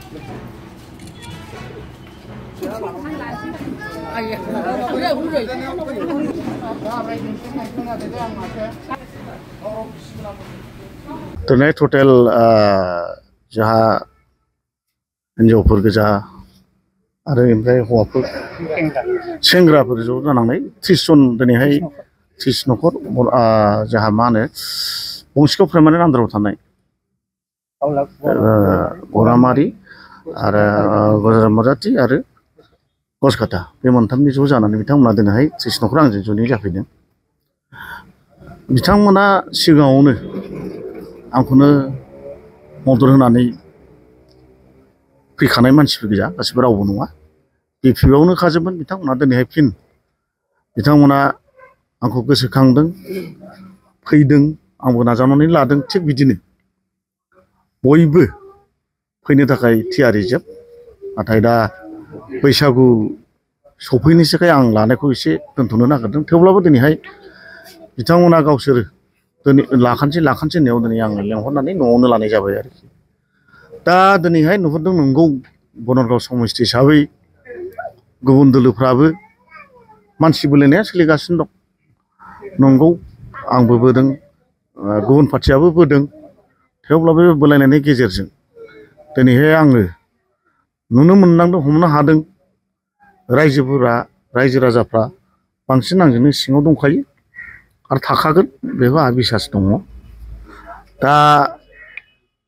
Tonight hotel jaha हिन्जावफोर गोजा आरो ओमफ्राय हौवाफोर सेंग्राफोर ज' जानानै 30 जन दिनैहाय 30 न'खर जाहा मा होनो बंसिगाव प्राइमारि आन्दाराव थानाय गरामारि आरो गजरामराथि आरो गसकाटा बे मोनथामनि ज' जानानै बिथांमोना दिनैहाय 30 न'खर आंजों ज'यै जाफैदों। बिथांमोना सिगाङावनो आंखौनो मदद होनानै फैखानाय मानसिफोर गोजा गासिबो रावबो नङा बिपिआवनो खाजोबमोन बिथांमोना दिनैहाय फिन बिथांमोना आंखौ गोसोखांदों फैदों आंबो नाजावनानै लादों थिग बिदिनो बयबो फैनो थाखाय थियारि जोब नाथाय दा बैसागु सफैनोसैखाय आं लानायखौ एसे दोनथ'नो नागिरदों थेवब्लाबो दिनैहाय बिथांमोना गावसोरो दिनै लाखानोसै होननायाव दिनै आं लेंहरनानै न'आवनो लानाय जाबाय आरोखि। दा दिनैहाय नुहुरदों नंगौ बनरगाव समस्ति हिसाबै गुबुन दोलोफ्राबो मानसि बोलायनाया सोलिगासिनो दं नंगौ आंबो बोदों गुबुन पार्टियाबो बोदों थेवब्लाबो बोलायनायनि गेजेरजों दिनैहाय आङो नुनो मोननांदों हमनो हादों रायजो राजाफ्रा बांसिन आंजोंनो सिङाव दंखायो आरो थाखागोन बेखौ आंहा बिसास दङ। दा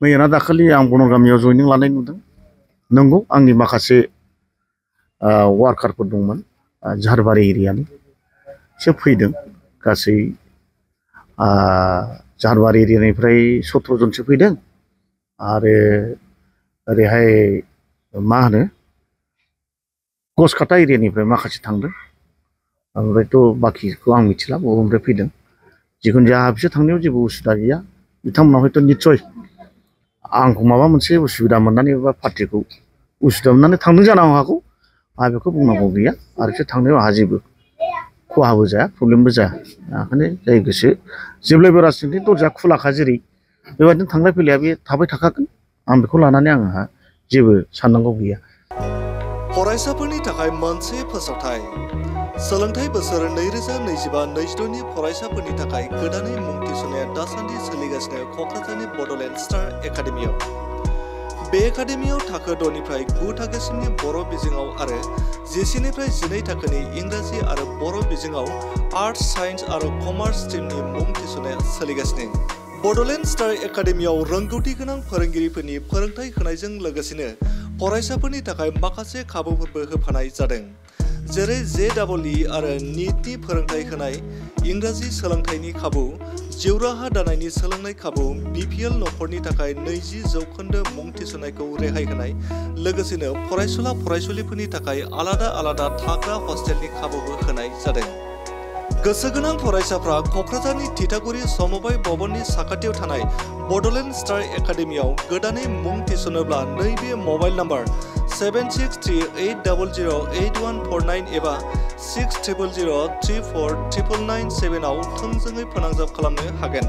मैयाना दाखालि आं बनर गामियाव जयनिं लानाय नुदों नंगौ आंनि माखासे वार्कारफोर दंमोन झारबारि एरियानि बिसोर फैदों गासै झारबारि एरियानिफ्राय 17 जनसो फैदों आरो ओरैहाय मा होनो गसकाटा एरियानिफ्राय माखासे थांदों ओमफ्रायथ' बाखिखौ आं मिथिला बबेनिफ्राय फैदों जिखुनु जाया बिसोर थांनायाव जेबो उसुबिदा गैया बिथांमोना हयथ' निस्सय आंखौ माबा मोनसे उसुबिदा मोननानै एबा पार्टिखौ उसुबिदा मोननानै थांदों जानो हागौ आंहा बेखौ बुंनांगौ गैया आरो बिसोर थांनायाव आंहा जेबो खहाबो जाया प्रब्लेमबो जाया ओंखायनो जाय गोसो जेब्लायबो राजनितिकनि दरजाया खुलाखा जेरै बेबायदिनो थांलाय फैलाया बे थाबाय थाखागोन आं बेखौ लानानै आंहा जेबो साननांगौ गैया। फरायसाफोरनि थाखाय मोनसे फोसावथाय सोलोंथाइ बोसोर 2025-26 नि फरायसाफोरनि थाखाय गोदानै मुं थिसननाया दासान्दि सोलिगासिनो क'क्राझारनि बड'लेण्ड स्टार एकाडेमियाव। बे एकाडेमियाव थाखो 6 निफ्राय 9 थाखोसिमनि बर' बिजोङाव आरो 10 निफ्राय 12 थाखोनि इंराजि आरो बर' बिजोङाव आर्ट्स साइन्स आरो कमार्स स्ट्रिमनि मुं थिसननाया सोलिगासिनो। बड'लेण्ड स्टार एकाडेमियाव रोंगौथि गोनां फोरोंगिरिफोरनि फोरोंथाय होनायजों लोगोसेनो फरायसाफोरनि थाखाय माखासे खाबुफोरबो होफानाय जादों जेरै JEE आरो नीटनि फोरोंथाय होनाय इंराजि सोलोंथाइनि खाबु जिउ राहा दानायनि सोलोंनाय खाबु BPL न'खरनि थाखाय 20% मुं थिसननायखौ रेहाय होनाय लोगोसेनो फरायसुला फरायसुलिफोरनि थाखाय आलादा थाग्रा हस्टेलनि खाबुबो होनाय जादों। गोसो गोनां फरायसाफ्रा क'क्राझारनि थिथागुरि समबाय भवननि साखाथियाव थानाय बड'लेण्ड स्टार एकाडेमियाव गोदानै मुं थिसनोब्ला नैबे मबाइल नाम्बार 7638008149 एबा 6003499997 आव थोंजोङै फोनांजाब खालामनो हागोन।